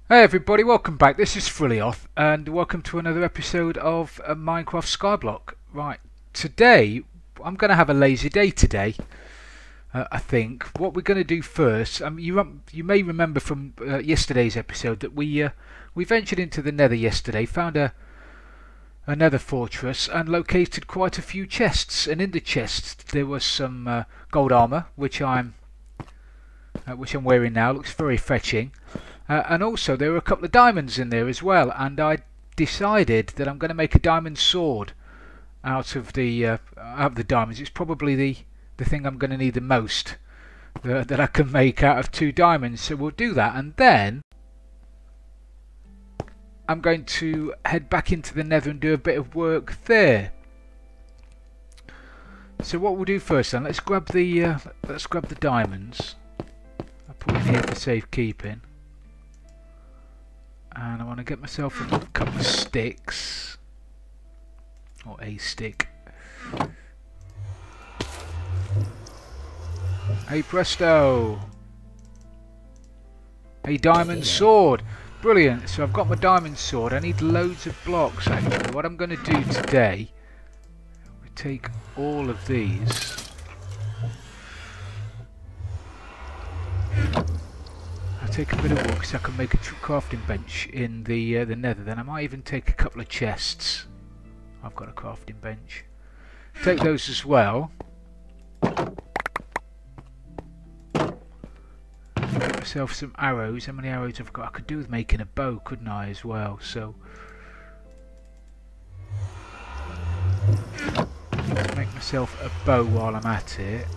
Hey everybody, welcome back. This is Frillioth and welcome to another episode of Minecraft Skyblock. Right, today I'm going to have a lazy day today. I think what we're going to do first, you may remember from yesterday's episode that we ventured into the Nether yesterday, found a Nether fortress and located quite a few chests. And in the chests there was some gold armor, which I'm wearing now. Looks very fetching. And also there were a couple of diamonds in there as well, and I decided that I'm going to make a diamond sword out of the diamonds. It's probably the thing I'm going to need the most that I can make out of 2 diamonds, so we'll do that, and then I'm going to head back into the Nether and do a bit of work there. So what we'll do first then, let's grab the diamonds. I'll put them here for safekeeping. And I want to get myself a couple of sticks, or a stick. Hey presto! A diamond sword! Brilliant! So I've got my diamond sword. I need loads of blocks actually. What I'm going to do today, we take all of these. Take a bit of wood because I can make a crafting bench in the Nether. Then I might even take a couple of chests. I've got a crafting bench. Take those as well. Get myself some arrows. How many arrows I've got? I could do with making a bow, couldn't I, as well? So make myself a bow while I'm at it.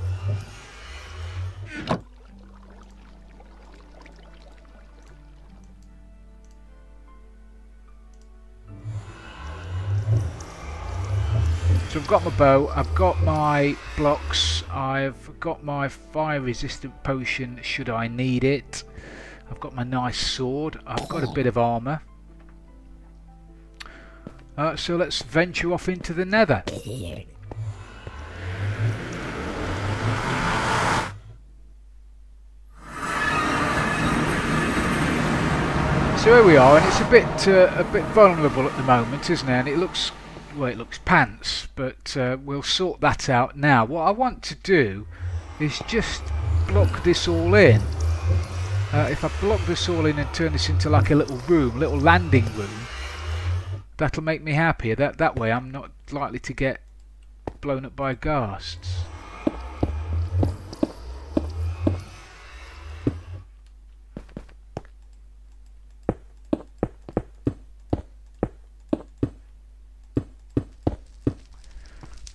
So I've got my bow, I've got my blocks, I've got my fire resistant potion should I need it. I've got my nice sword, I've got a bit of armour. So let's venture off into the Nether. So here we are, and it's a bit vulnerable at the moment, isn't it? And it looks, well, it looks pants, but we'll sort that out now. What I want to do is just block this all in. If I block this all in and turn this into like a little room, little landing room, that'll make me happier. That way I'm not likely to get blown up by ghasts.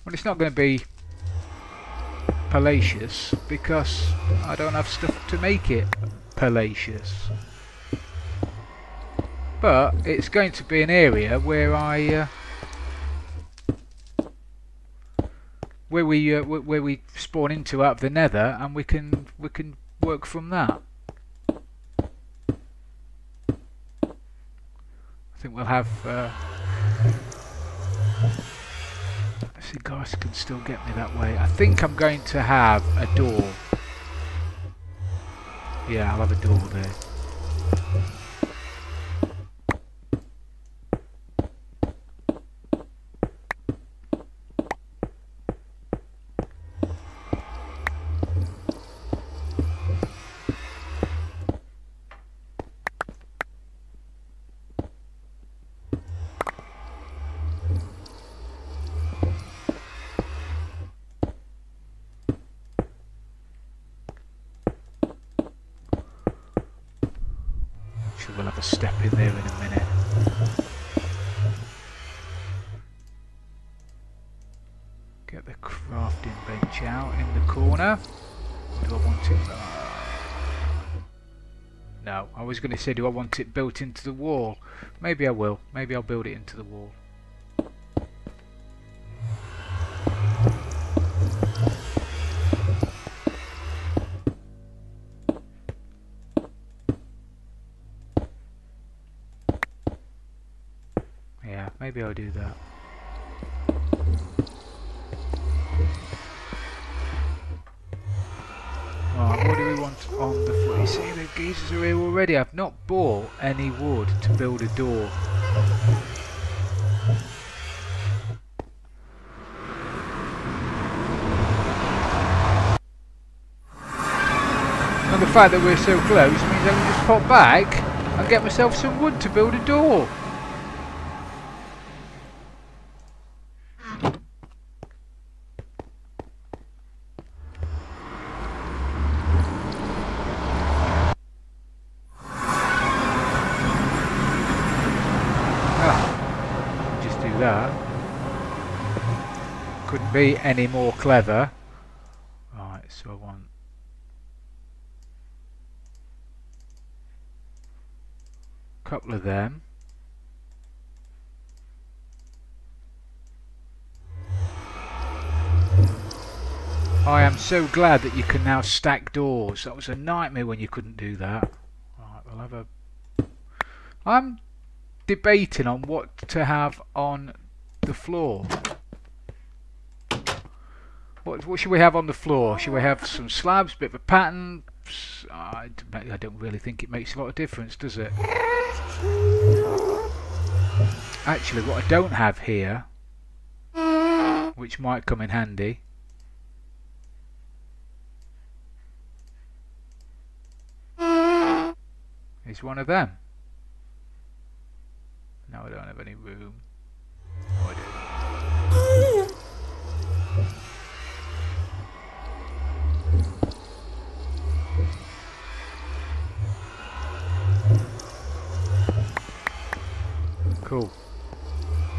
Well, it's not going to be palatious because I don't have stuff to make it palatious. But it's going to be an area where where we spawn into out of the Nether, and we can work from that. I think we'll have. See, guys can still get me that way. I think I'm going to have a door. Yeah, I'll have a door there. We'll have a step in there in a minute. Get the crafting bench out in the corner. Do I want it? No, I was going to say, do I want it built into the wall? Maybe I will. Maybe I'll build it into the wall. Yeah, maybe I'll do that. Right, what do we want on the footage? you see the geezers are here already. I've not bought any wood to build a door. And the fact that we're so close means I can just pop back and get myself some wood to build a door. Just do that. Couldn't be any more clever. Right, so I want a couple of them. I am so glad that you can now stack doors. That was a nightmare when you couldn't do that. Right, we'll have a... I'm debating on what to have on the floor. What should we have on the floor? Should we have some slabs, bit of a pattern? I don't really think it makes a lot of difference, does it? Actually, what I don't have here, which might come in handy, is one of them. No, I don't have any room. Oh, I do. Cool.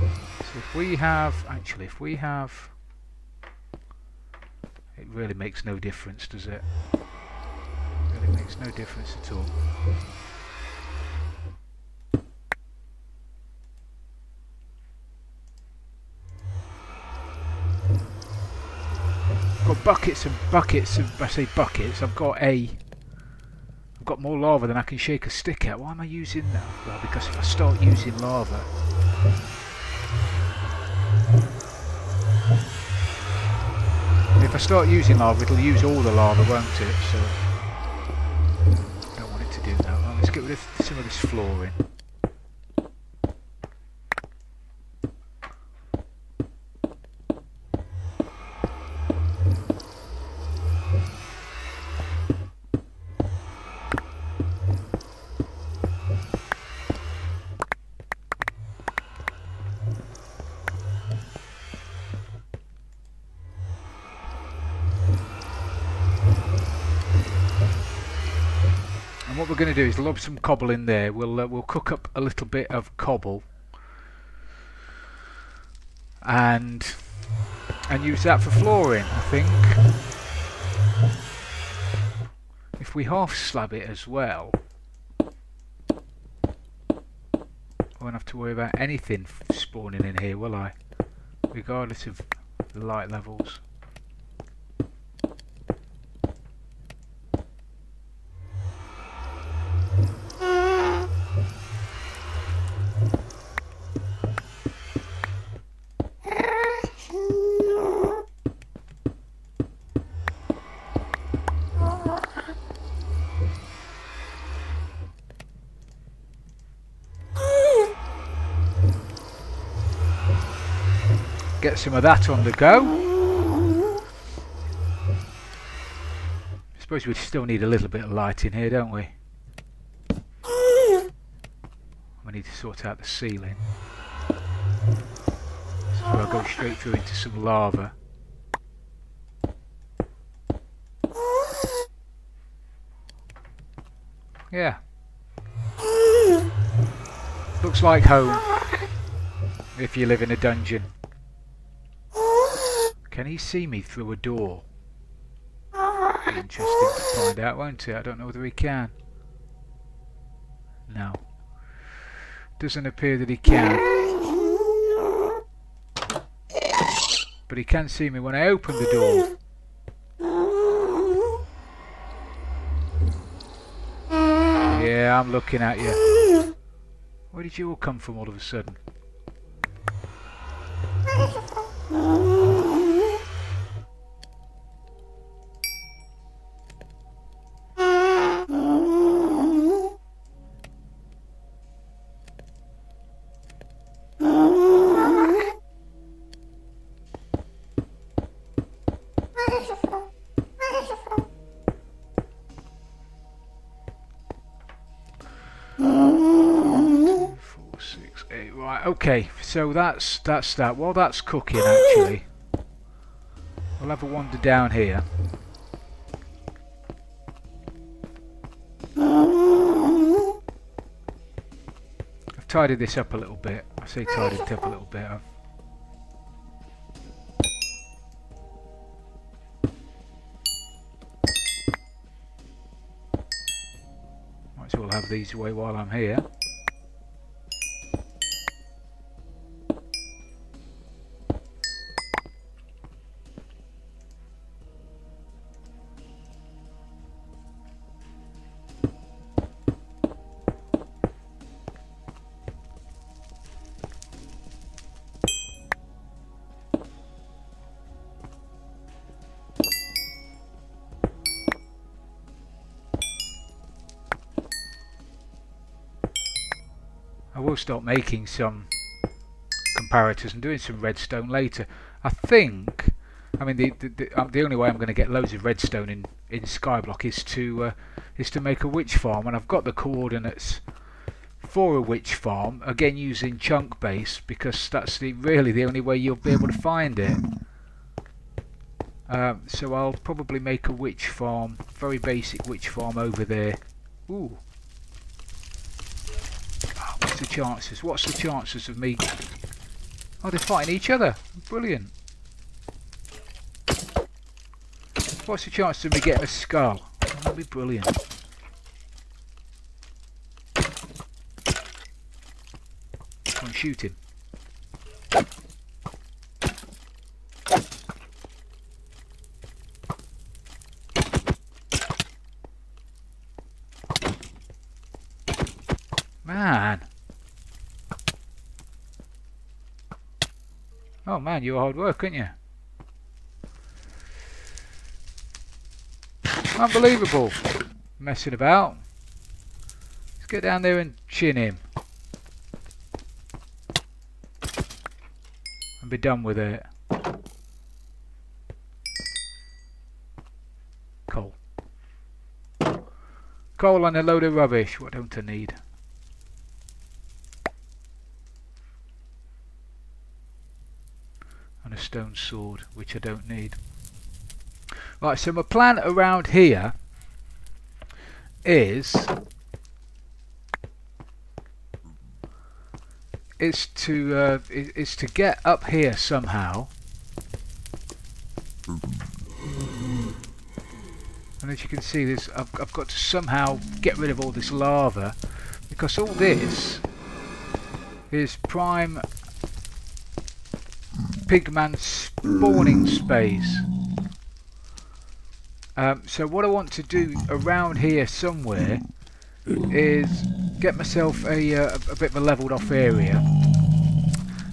So if we have, actually, if we have, it really makes no difference, does it? It really makes no difference at all. Got buckets and buckets of, I say buckets, I've got more lava than I can shake a stick at. Why am I using that? Well, because if I start using lava, it'll use all the lava, won't it? So I don't want it to do that. Well, let's get rid of some of this flooring. What we're going to do is lob some cobble in there. We'll cook up a little bit of cobble and use that for flooring, I think. If we half slab it as well, I won't have to worry about anything spawning in here, will I? Regardless of the light levels. Get some of that on the go. I suppose we still need a little bit of light in here, don't we? We need to sort out the ceiling. So I'll go straight through into some lava. Yeah. Looks like home if you live in a dungeon. Can he see me through a door? Be interesting to find out, won't it? I don't know whether he can. No. Doesn't appear that he can. But he can see me when I open the door. Yeah, I'm looking at you. Where did you all come from all of a sudden? Right, okay, so that's that. While that's cooking, actually, we'll have a wander down here. I've tidied this up a little bit. I say tidied it up a little bit. Might as well have these away while I'm here. I will start making some comparators and doing some redstone later. I think, I mean, the only way I'm going to get loads of redstone in Skyblock is to make a witch farm, and I've got the coordinates for a witch farm. Again, using chunk base, because that's really the only way you'll be able to find it. So I'll probably make a witch farm, very basic witch farm over there. Ooh. What's the chances? What's the chances of me? Oh, they're fighting each other. Brilliant. What's the chances of me getting a skull? Oh, that'd be brilliant. Come on, shoot him. Man. Oh man, you were hard work, weren't you? Unbelievable. Messing about. Let's get down there and chin him. And be done with it. Coal. Coal and a load of rubbish. What don't I need? And a stone sword, which I don't need. Right, so my plan around here is to get up here somehow, and as you can see, this I've got to somehow get rid of all this lava, because all this is prime pigman spawning space. So what I want to do around here somewhere is get myself a bit of a leveled off area,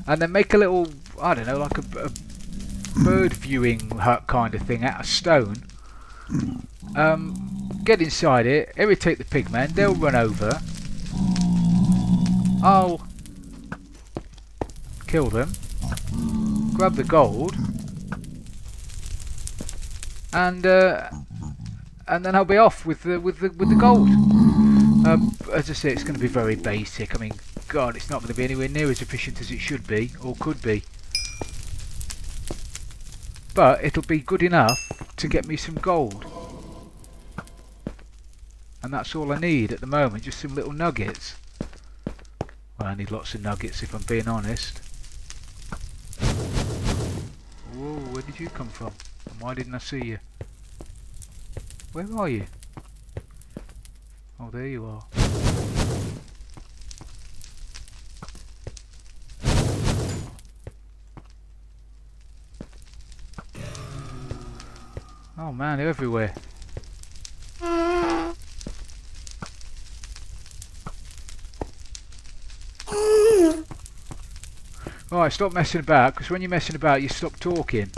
and then make a little, I don't know, like a bird viewing hut kind of thing out of stone. Get inside it, irritate the pigmen, they'll run over. I'll kill them, grab the gold, and then I'll be off with the gold. As I say, it's going to be very basic. I mean, God, it's not going to be anywhere near as efficient as it should be or could be, but it'll be good enough to get me some gold, and that's all I need at the moment. Just some little nuggets. Well, I need lots of nuggets if I'm being honest. Whoa, where did you come from? And why didn't I see you? Where are you? Oh, there you are. Oh man, they're everywhere. Right, stop messing about, because when you're messing about you stop talking.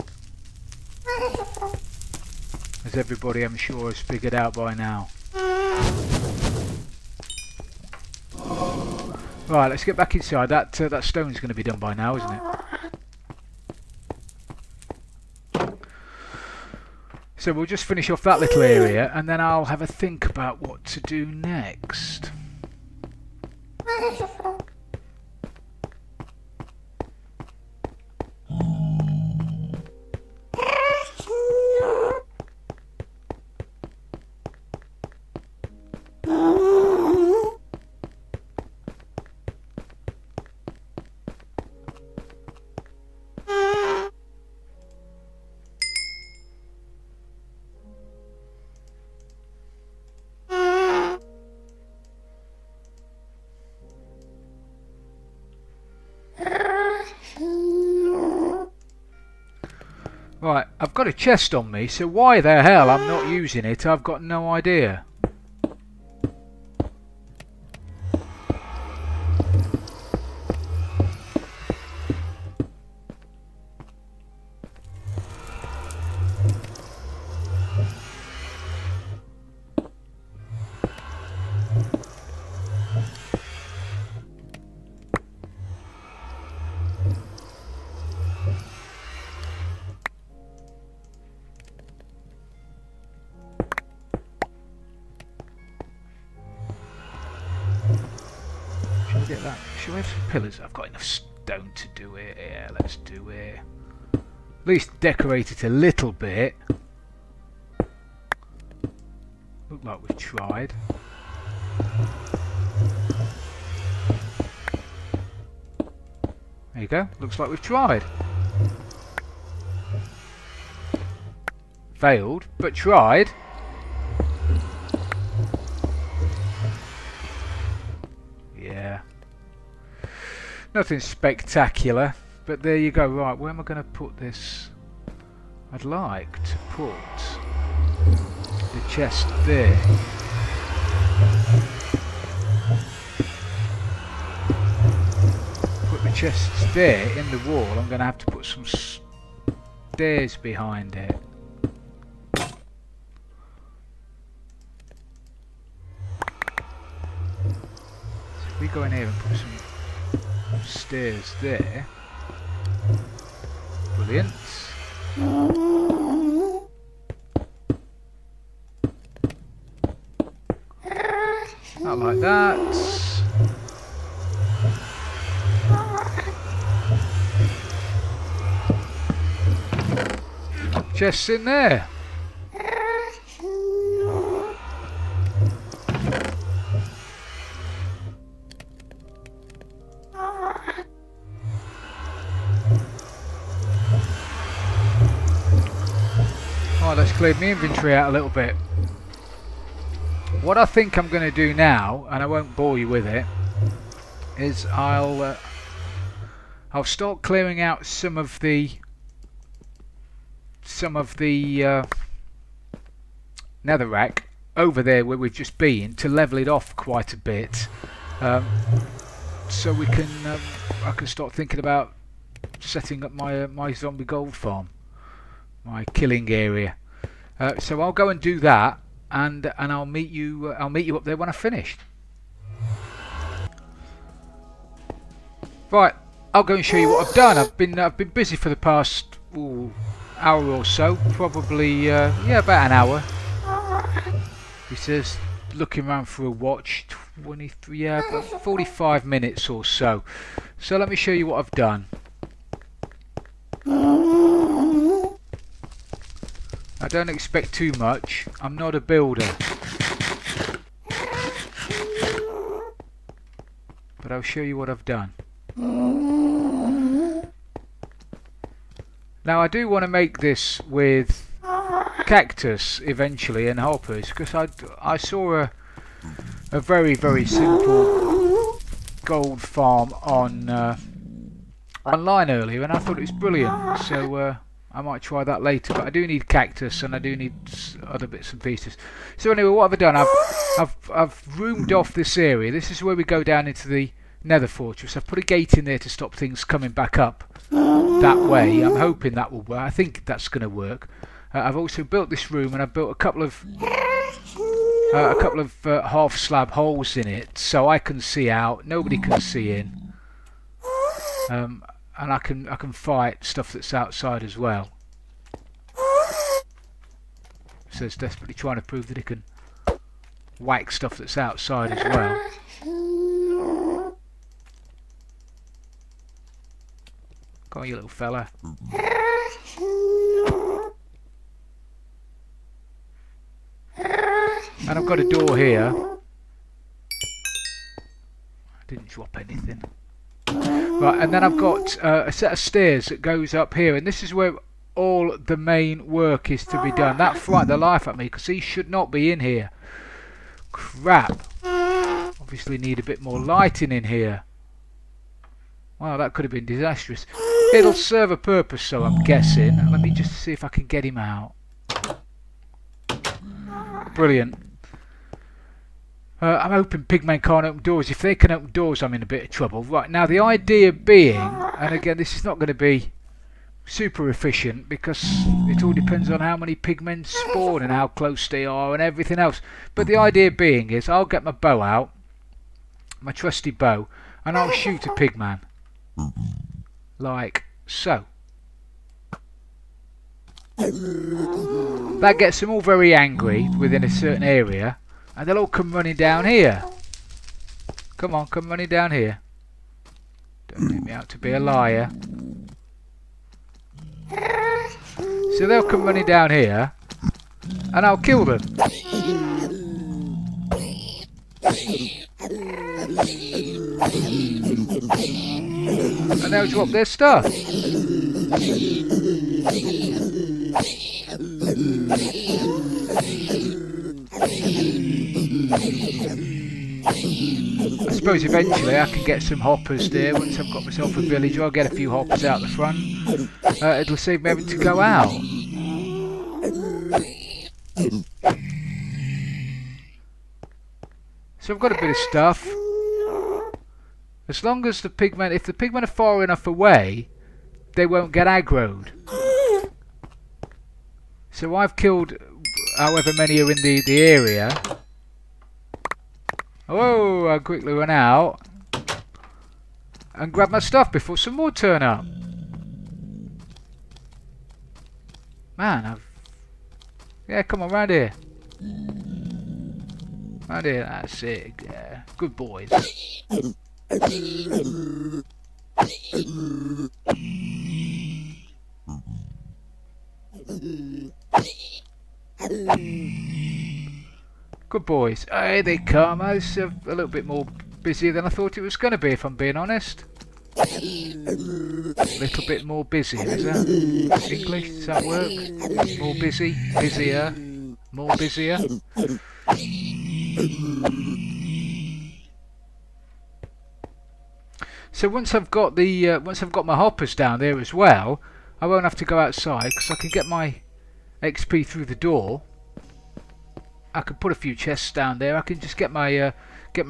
As everybody I'm sure has figured out by now. Right, let's get back inside. That stone's going to be done by now, isn't it? So we'll just finish off that little area, and then I'll have a think about what to do next. Right, I've got a chest on me, so why the hell I'm not using it, I've got no idea. Get that. Should we have some pillars? I've got enough stone to do it. Yeah, let's do it. At least decorate it a little bit. Look like we've tried. There you go. Looks like we've tried. Failed, but tried. Yeah. Nothing spectacular, but there you go. Right, where am I going to put this? I'd like to put the chest there. Put the chest there in the wall. I'm going to have to put some stairs behind it. So if we go in here and put some stairs there. Brilliant. Not like that. Chests in there. Let's clear my inventory out a little bit. What I think I'm going to do now, and I won't bore you with it, is I'll start clearing out some of the netherrack over there where we've just been to level it off quite a bit, so we can I can start thinking about setting up my zombie gold farm, my killing area. So I'll go and do that, and I'll meet you up there when I've finished. Right, I'll go and show you what I've done. I've been busy for the past hour or so, probably yeah, about an hour. He says looking around for a watch, 23, yeah, about 45 minutes or so. So let me show you what I've done. I don't expect too much. I'm not a builder. But I'll show you what I've done. Now I do want to make this with cactus eventually and hoppers, because I saw a very simple gold farm on online earlier, and I thought it was brilliant. So I might try that later, but I do need cactus and I do need other bits and pieces. So anyway, what have I done? I've roomed off this area. This is where we go down into the Nether fortress. I've put a gate in there to stop things coming back up that way. I'm hoping that will work. I think that's going to work. I've also built this room, and I've built a couple of half slab holes in it, so I can see out. Nobody can see in. And I can fight stuff that's outside as well. So it's desperately trying to prove that it can whack stuff that's outside as well. Come on, you little fella. And I've got a door here. I didn't drop anything. Right, and then I've got a set of stairs that goes up here, and this is where all the main work is to be done. That frightened the life out of me, because he should not be in here. Crap. Obviously need a bit more lighting in here. Wow, that could have been disastrous. It'll serve a purpose, so I'm guessing. Let me just see if I can get him out. Brilliant. I'm hoping pigmen can't open doors. If they can open doors, I'm in a bit of trouble. Right, now the idea being, and again this is not going to be super efficient because it all depends on how many pigmen spawn and how close they are and everything else. But the idea being is I'll get my bow out, my trusty bow, and I'll shoot a pigman. Like so. That gets them all very angry within a certain area. And they'll all come running down here. Come on, come running down here. Don't make me out to be a liar. So they'll come running down here. And I'll kill them. And they'll drop their stuff. I suppose eventually I can get some hoppers there. Once I've got myself a villager, I'll get a few hoppers out the front. It'll save me having to go out. So I've got a bit of stuff. As long as the pigmen, if the pigmen are far enough away, they won't get aggroed. So I've killed however many are in the area. Oh, I quickly run out and grab my stuff before some more turn up. Man, yeah, come on, round here. Round here, that's it. Yeah. Good boys. Good boys. Here they come. It's a little bit more busy than I thought it was going to be, if I'm being honest. A little bit more busy, is that English? Does that work? More busy? Busier? More busier? So once I've got the my hoppers down there as well, I won't have to go outside because I can get my XP through the door. I can put a few chests down there. I can just get my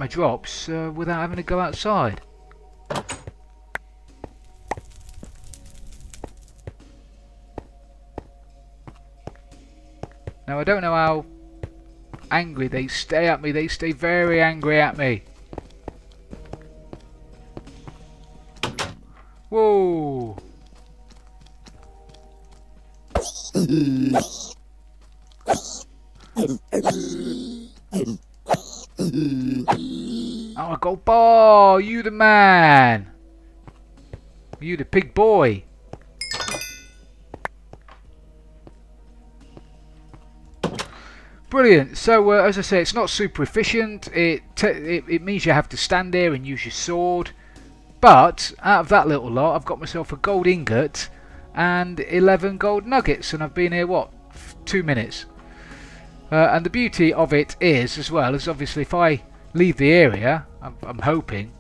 drops without having to go outside. Now I don't know how angry they stay at me. They stay very angry at me. Whoa! Oh, I go, oh, you the man. You the pig boy. Brilliant. So as I say, it's not super efficient. It means you have to stand there and use your sword. But out of that little lot, I've got myself a gold ingot and 11 gold nuggets, and I've been here what, 2 minutes. And the beauty of it is, as well, is obviously if I leave the area, I'm hoping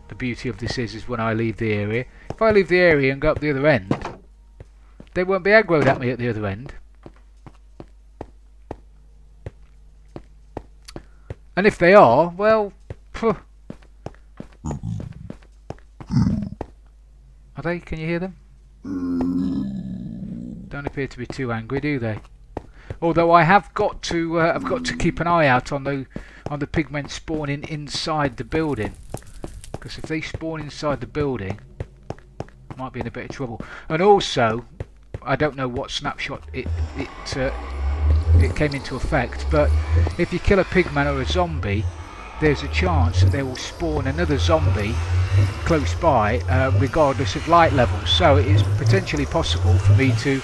the beauty of this is when I leave the area. If I leave the area and go up the other end, they won't be aggroed at me at the other end. And if they are, well, phew. Are they? Can you hear them? Don't appear to be too angry, do they? Although I have got to, I've got to keep an eye out on the pigmen spawning inside the building, because if they spawn inside the building, I might be in a bit of trouble. And also, I don't know what snapshot it came into effect, but if you kill a pigman or a zombie, there's a chance that they will spawn another zombie close by, regardless of light levels. So it is potentially possible for me to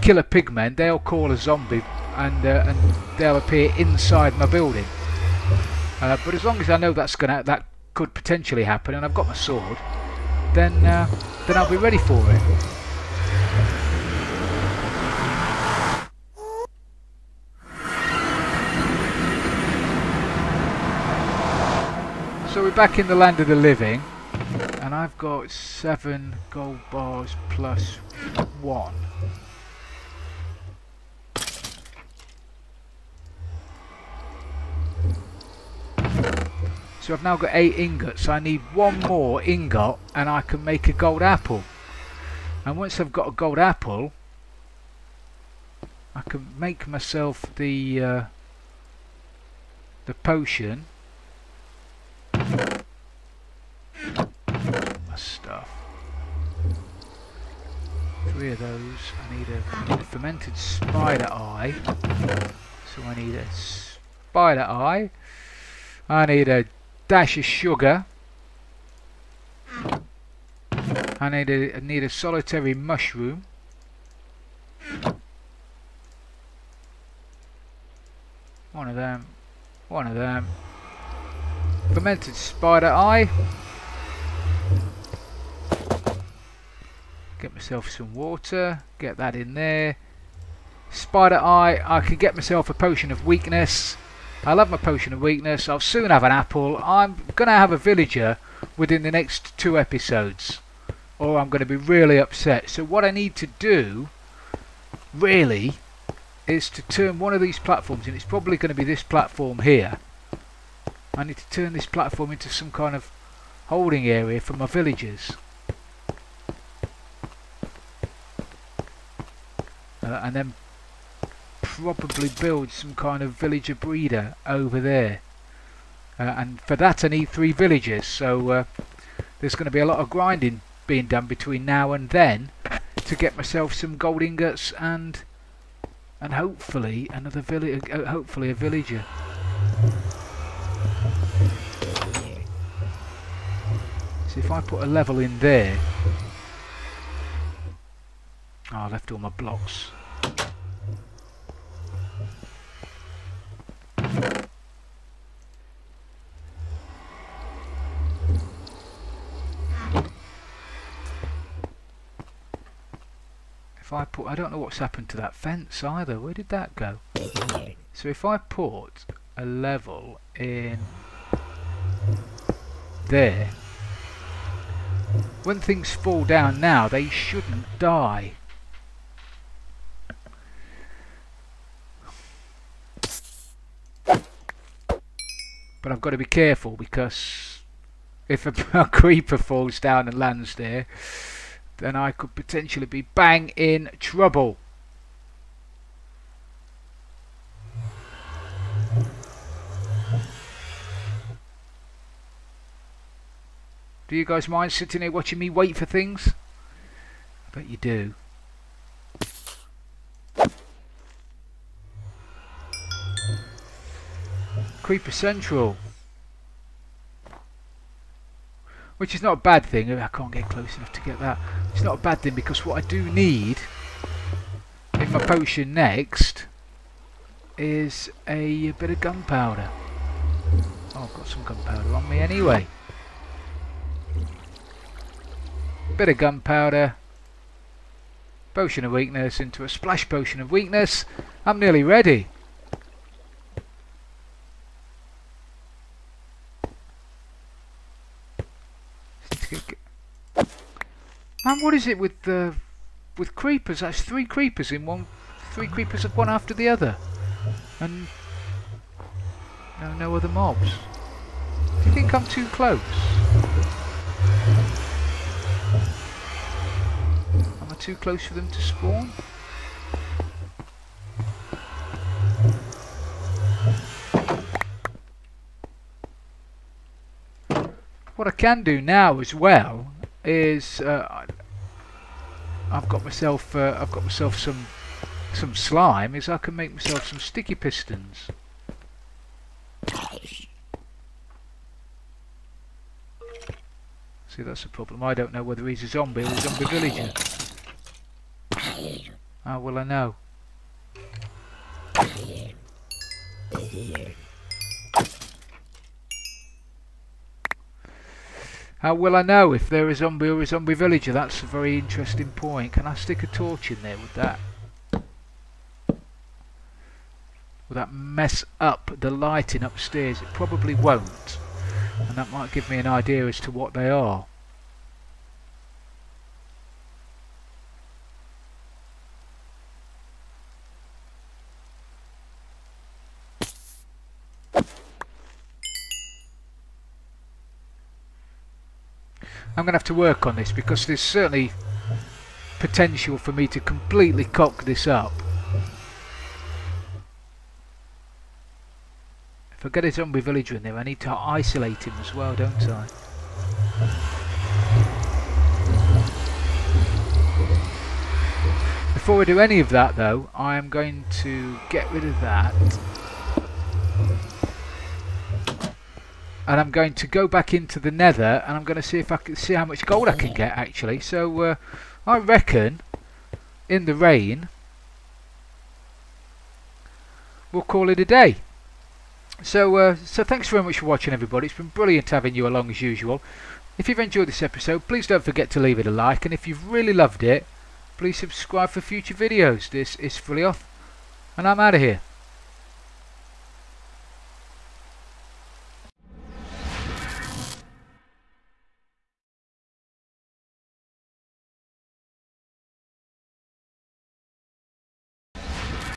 kill a pigman, they'll call a zombie, and they'll appear inside my building. But as long as I know that could potentially happen, and I've got my sword, then I'll be ready for it. So we're back in the land of the living, and I've got 7 gold bars plus 1. So I've now got 8 ingots. I need 1 more ingot and I can make a gold apple. And once I've got a gold apple, I can make myself the potion. My stuff. 3 of those. I need a fermented spider eye. So I need a spider eye. I need a dash of sugar. I need a solitary mushroom. One of them. Fermented spider eye. Get myself some water. Get that in there. Spider eye. I can get myself a potion of weakness. I love my potion of weakness. I'll soon have an apple. I'm going to have a villager within the next 2 episodes, or I'm going to be really upset. So what I need to do really is to turn one of these platforms, and it's probably going to be this platform here. I need to turn this platform into some kind of holding area for my villagers. And then probably build some kind of villager breeder over there. And for that I need 3 villagers, so there's going to be a lot of grinding being done between now and then to get myself some gold ingots and hopefully another hopefully a villager. So if I put a level in there. Oh, I left all my blocks. If I put, I don't know what's happened to that fence either. Where did that go? So if I put a level in there, when things fall down now, they shouldn't die. But I've got to be careful, because if a creeper falls down and lands there, then I could potentially be bang in trouble. Do you guys mind sitting here watching me wait for things? I bet you do. Creeper Central. Which is not a bad thing. I can't get close enough to get that. It's not a bad thing, because what I do need in my potion next is a bit of gunpowder. Oh, I've got some gunpowder on me anyway. Bit of gunpowder. Potion of weakness into a splash potion of weakness. I'm nearly ready. Man, what is it with creepers? That's 3 creepers in one. 3 creepers of one after the other, and no other mobs. Do you think I'm too close? Am I too close for them to spawn? What I can do now as well is I've got myself some slime. Is I can make myself some sticky pistons. See, that's the problem. I don't know whether he's a zombie or a zombie villager. How will I know? How will I know if they're a zombie or a zombie villager? That's a very interesting point. Can I stick a torch in there with that? Will that mess up the lighting upstairs? It probably won't. And that might give me an idea as to what they are. I'm going to have to work on this because there's certainly potential for me to completely cock this up. If I get a zombie villager in there, I need to isolate him as well, don't I? Before I do any of that though, I am going to get rid of that. And I'm going to go back into the Nether, and I'm going to see if I can see how much gold I can get actually. So I reckon in the rain we'll call it a day. So thanks very much for watching, everybody. It's been brilliant having you along as usual. If you've enjoyed this episode, please don't forget to leave it a like, and if you've really loved it, please subscribe for future videos. This is Fully Off, and I'm out of here.